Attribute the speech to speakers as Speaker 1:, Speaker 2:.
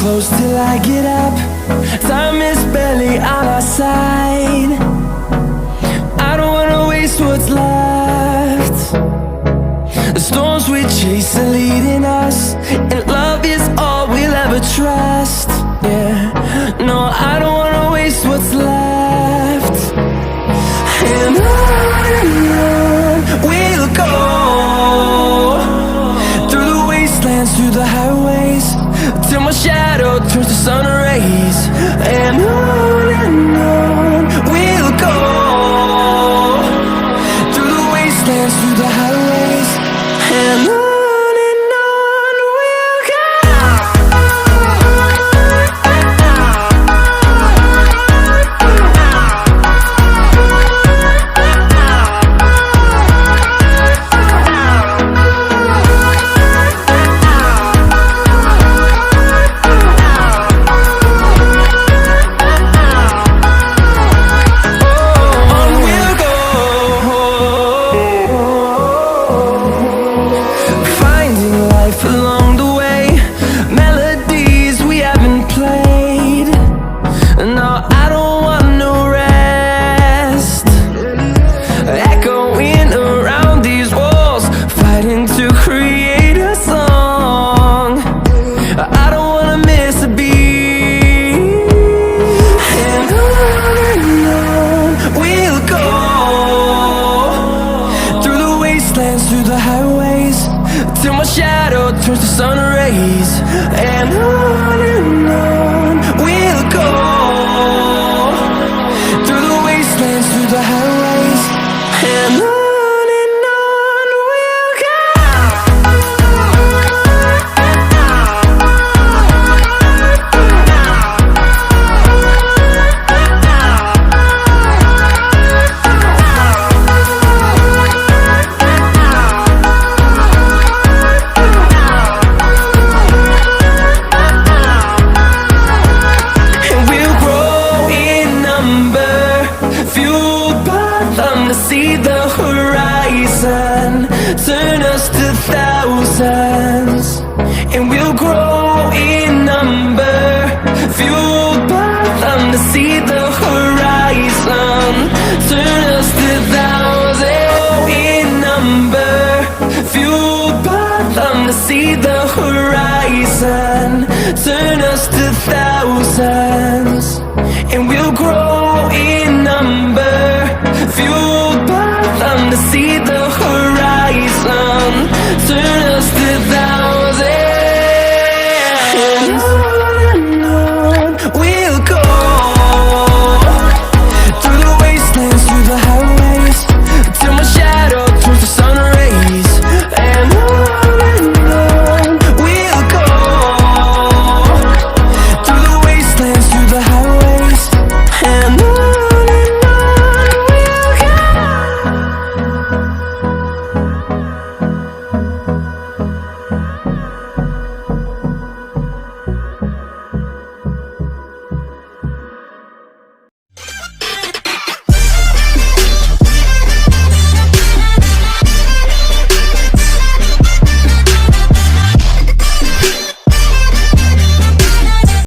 Speaker 1: close till I get up. Time is barely on our side. I don't wanna waste what's left. The storms we chase are leading us, and love is all we'll ever trust. Yeah, no, I don't wanna waste what's left. And on we'll go, through the wastelands, through the highways, till my shadow turns to sun rays. And on we'll go, through the wastelands, through the highways, and on. Through the highways, till my shadow turns to sun rays. And on we'll go, through the wastelands, through the highways, and on. See the horizon turn us to thousands, and we'll grow in number, fueled by them. To see the horizon turn us to thousands, in number, fueled by them. To see the horizon turn us to thousands, and we'll grow in number, fueled